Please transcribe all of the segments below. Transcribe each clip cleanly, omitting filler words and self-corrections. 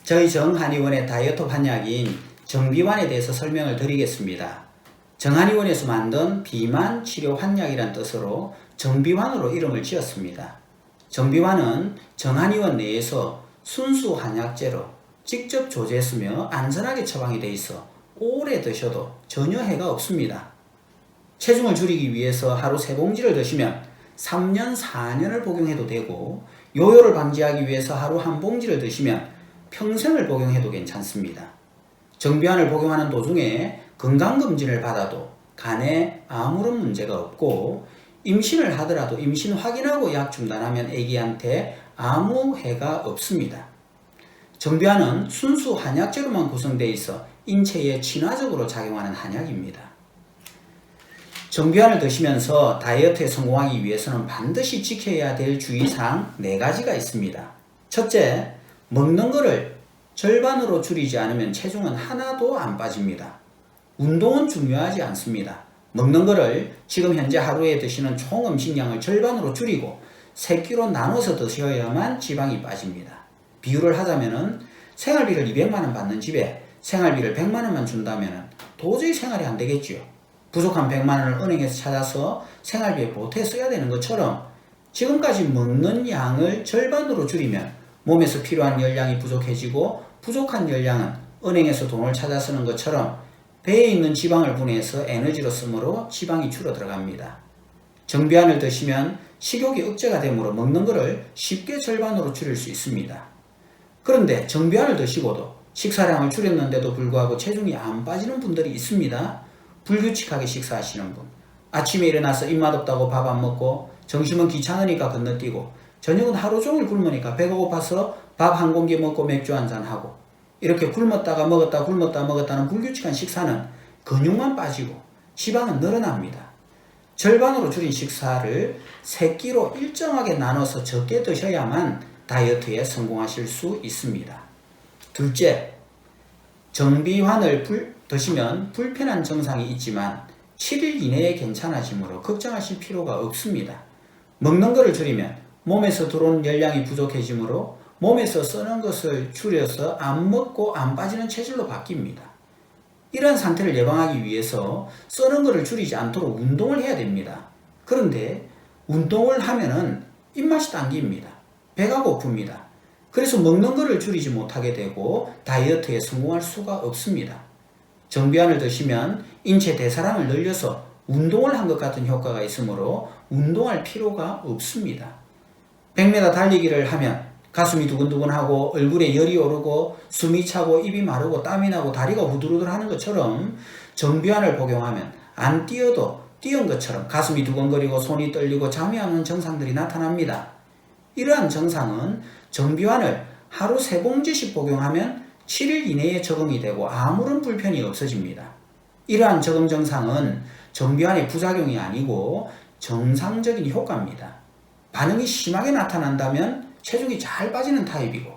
저희 정한의원의 다이어트 한약인 정비환에 대해서 설명을 드리겠습니다. 정한의원에서 만든 비만 치료 한약이란 뜻으로 정비환으로 이름을 지었습니다. 정비환은 정한의원 내에서 순수 한약재로 직접 조제했으며 안전하게 처방이 되어 있어 오래 드셔도 전혀 해가 없습니다. 체중을 줄이기 위해서 하루 3봉지를 드시면 3년, 4년을 복용해도 되고, 요요를 방지하기 위해서 하루 1봉지를 드시면 평생을 복용해도 괜찮습니다. 정비환을 복용하는 도중에 건강검진을 받아도 간에 아무런 문제가 없고, 임신을 하더라도 임신 확인하고 약 중단하면 아기한테 아무 해가 없습니다. 정비환은 순수 한약재로만 구성되어 있어 인체에 친화적으로 작용하는 한약입니다. 정비환을 드시면서 다이어트에 성공하기 위해서는 반드시 지켜야 될 주의사항 4가지가 있습니다. 첫째, 먹는 거를 절반으로 줄이지 않으면 체중은 하나도 안 빠집니다. 운동은 중요하지 않습니다. 먹는 거를 지금 현재 하루에 드시는 총 음식량을 절반으로 줄이고 3끼로 나눠서 드셔야만 지방이 빠집니다. 비유를 하자면은 생활비를 200만원 받는 집에 생활비를 100만원만 준다면 도저히 생활이 안 되겠지요. 부족한 100만원을 은행에서 찾아서 생활비에 보태 써야 되는 것처럼 지금까지 먹는 양을 절반으로 줄이면 몸에서 필요한 열량이 부족해지고, 부족한 열량은 은행에서 돈을 찾아 쓰는 것처럼 배에 있는 지방을 분해해서 에너지로 쓰므로 지방이 줄어 들어갑니다. 정비환을 드시면 식욕이 억제가 되므로 먹는 것을 쉽게 절반으로 줄일 수 있습니다. 그런데 정비환을 드시고도 식사량을 줄였는데도 불구하고 체중이 안 빠지는 분들이 있습니다. 불규칙하게 식사하시는 분, 아침에 일어나서 입맛 없다고 밥 안 먹고, 점심은 귀찮으니까 건너뛰고, 저녁은 하루 종일 굶으니까 배가 고파서 밥 1공기 먹고 맥주 한잔 하고, 이렇게 굶었다가 먹었다 굶었다 먹었다는 불규칙한 식사는 근육만 빠지고 지방은 늘어납니다. 절반으로 줄인 식사를 3끼로 일정하게 나눠서 적게 드셔야만 다이어트에 성공하실 수 있습니다. 둘째, 정비환을 드시면 불편한 증상이 있지만 7일 이내에 괜찮아지므로 걱정하실 필요가 없습니다. 먹는 것을 줄이면 몸에서 들어오는 열량이 부족해지므로 몸에서 쓰는 것을 줄여서 안 먹고 안 빠지는 체질로 바뀝니다. 이러한 상태를 예방하기 위해서 쓰는 것을 줄이지 않도록 운동을 해야 됩니다. 그런데 운동을 하면은 입맛이 당깁니다. 배가 고픕니다. 그래서 먹는 것을 줄이지 못하게 되고 다이어트에 성공할 수가 없습니다. 정비환을 드시면 인체 대사량을 늘려서 운동을 한 것 같은 효과가 있으므로 운동할 필요가 없습니다. 100m 달리기를 하면 가슴이 두근두근하고 얼굴에 열이 오르고 숨이 차고 입이 마르고 땀이 나고 다리가 후들후들 하는 것처럼 정비환을 복용하면 안 뛰어도 뛰은 것처럼 가슴이 두근거리고 손이 떨리고 잠이 안 오는 증상들이 나타납니다. 이러한 증상은 정비환을 하루 3봉지씩 복용하면 7일 이내에 적응이 되고 아무런 불편이 없어집니다. 이러한 적응 증상은 정비환의 부작용이 아니고 정상적인 효과입니다. 반응이 심하게 나타난다면 체중이 잘 빠지는 타입이고,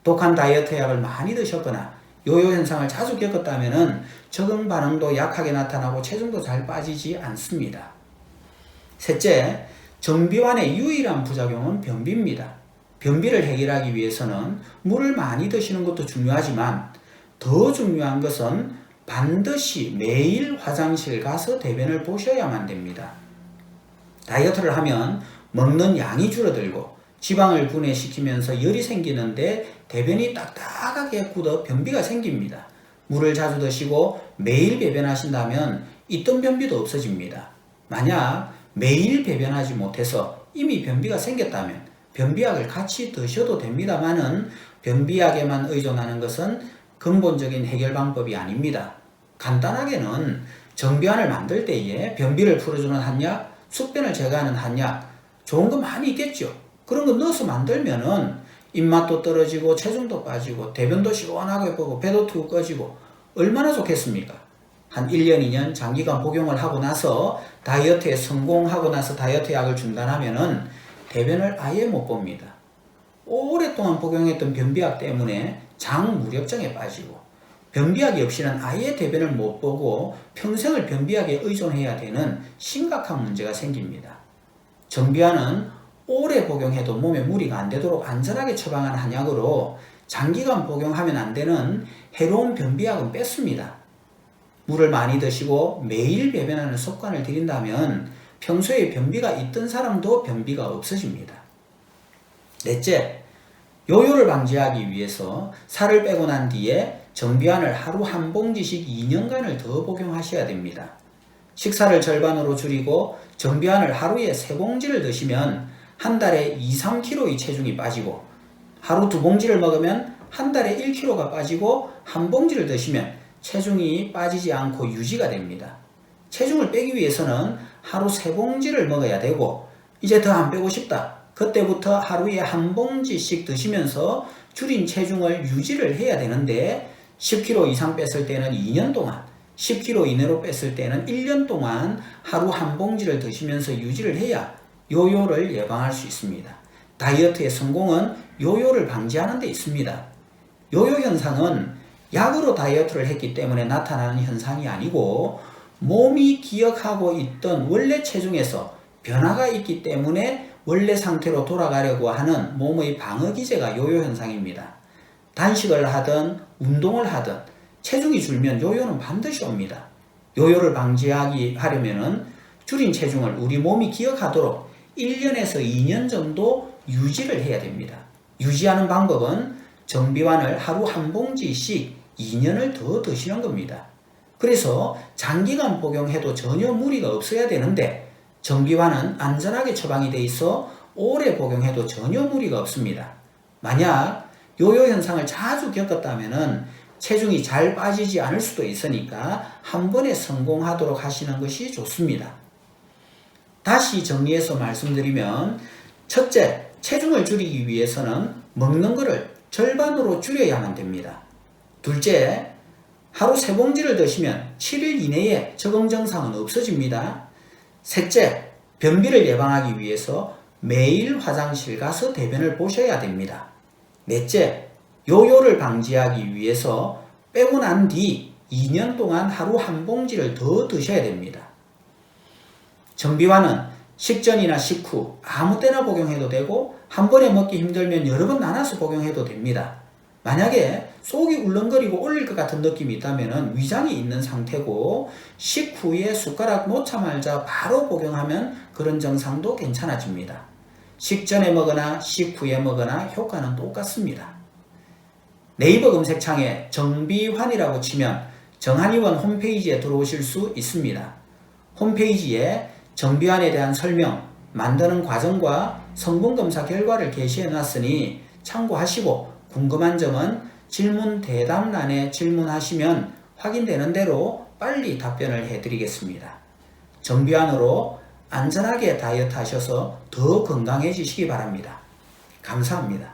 독한 다이어트 약을 많이 드셨거나 요요 현상을 자주 겪었다면 적응 반응도 약하게 나타나고 체중도 잘 빠지지 않습니다. 셋째, 정비환의 유일한 부작용은 변비입니다. 변비를 해결하기 위해서는 물을 많이 드시는 것도 중요하지만 더 중요한 것은 반드시 매일 화장실 가서 대변을 보셔야만 됩니다. 다이어트를 하면 먹는 양이 줄어들고 지방을 분해시키면서 열이 생기는데 대변이 딱딱하게 굳어 변비가 생깁니다. 물을 자주 드시고 매일 배변하신다면 있던 변비도 없어집니다. 만약 매일 배변하지 못해서 이미 변비가 생겼다면 변비약을 같이 드셔도 됩니다만은 변비약에만 의존하는 것은 근본적인 해결 방법이 아닙니다. 간단하게는 정비환을 만들 때에 변비를 풀어주는 한약, 숙변을 제거하는 한약, 좋은 거 많이 있겠죠. 그런 거 넣어서 만들면은 입맛도 떨어지고 체중도 빠지고 대변도 시원하게 보고 배도 툭 꺼지고 얼마나 좋겠습니까? 한 1년, 2년 장기간 복용을 하고 나서 다이어트에 성공하고 나서 다이어트 약을 중단하면은 대변을 아예 못 봅니다. 오랫동안 복용했던 변비약 때문에 장무렵증에 빠지고 변비약이 없이는 아예 대변을 못 보고 평생을 변비약에 의존해야 되는 심각한 문제가 생깁니다. 정비환은 오래 복용해도 몸에 무리가 안 되도록 안전하게 처방한 한약으로 장기간 복용하면 안 되는 해로운 변비약은 뺐습니다. 물을 많이 드시고 매일 배변하는 습관을 들인다면 평소에 변비가 있던 사람도 변비가 없어집니다. 넷째, 요요를 방지하기 위해서 살을 빼고 난 뒤에 정비환을 하루 한 봉지씩 2년간을 더 복용하셔야 됩니다. 식사를 절반으로 줄이고 정비환을 하루에 3봉지를 드시면 한 달에 2-3kg의 체중이 빠지고, 하루 2봉지를 먹으면 한 달에 1kg가 빠지고, 한 봉지를 드시면 체중이 빠지지 않고 유지가 됩니다. 체중을 빼기 위해서는 하루 3봉지를 먹어야 되고, 이제 더 안 빼고 싶다, 그때부터 하루에 한 봉지씩 드시면서 줄인 체중을 유지를 해야 되는데, 10kg 이상 뺐을 때는 2년 동안, 10kg 이내로 뺐을 때는 1년 동안 하루 한 봉지를 드시면서 유지를 해야 요요를 예방할 수 있습니다. 다이어트의 성공은 요요를 방지하는 데 있습니다. 요요 현상은 약으로 다이어트를 했기 때문에 나타나는 현상이 아니고, 몸이 기억하고 있던 원래 체중에서 변화가 있기 때문에 원래 상태로 돌아가려고 하는 몸의 방어 기제가 요요 현상입니다. 단식을 하든 운동을 하든 체중이 줄면 요요는 반드시 옵니다. 요요를 방지하려면 줄인 체중을 우리 몸이 기억하도록 1년에서 2년 정도 유지를 해야 됩니다. 유지하는 방법은 정비환을 하루 한 봉지씩 2년을 더 드시는 겁니다. 그래서 장기간 복용해도 전혀 무리가 없어야 되는데, 정비환은 안전하게 처방이 돼 있어 오래 복용해도 전혀 무리가 없습니다. 만약 요요 현상을 자주 겪었다면 체중이 잘 빠지지 않을 수도 있으니까 한 번에 성공하도록 하시는 것이 좋습니다. 다시 정리해서 말씀드리면, 첫째, 체중을 줄이기 위해서는 먹는 것을 절반으로 줄여야만 됩니다. 둘째, 하루 3봉지를 드시면 7일 이내에 적응 증상은 없어집니다. 셋째, 변비를 예방하기 위해서 매일 화장실 가서 대변을 보셔야 됩니다. 넷째, 요요를 방지하기 위해서 빼고 난 뒤 2년 동안 하루 한 봉지를 더 드셔야 됩니다. 정비환은 식전이나 식후 아무 때나 복용해도 되고, 한 번에 먹기 힘들면 여러 번 나눠서 복용해도 됩니다. 만약에 속이 울렁거리고 올릴 것 같은 느낌이 있다면 위장이 있는 상태고, 식후에 숟가락 놓자마자 바로 복용하면 그런 증상도 괜찮아집니다. 식전에 먹거나 식후에 먹거나 효과는 똑같습니다. 네이버 검색창에 정비환이라고 치면 정한의원 홈페이지에 들어오실 수 있습니다. 홈페이지에 정비환에 대한 설명, 만드는 과정과 성분검사 결과를 게시해 놨으니 참고하시고, 궁금한 점은 질문 대답란에 질문하시면 확인되는 대로 빨리 답변을 해드리겠습니다. 정비환으로 안전하게 다이어트 하셔서 더 건강해지시기 바랍니다. 감사합니다.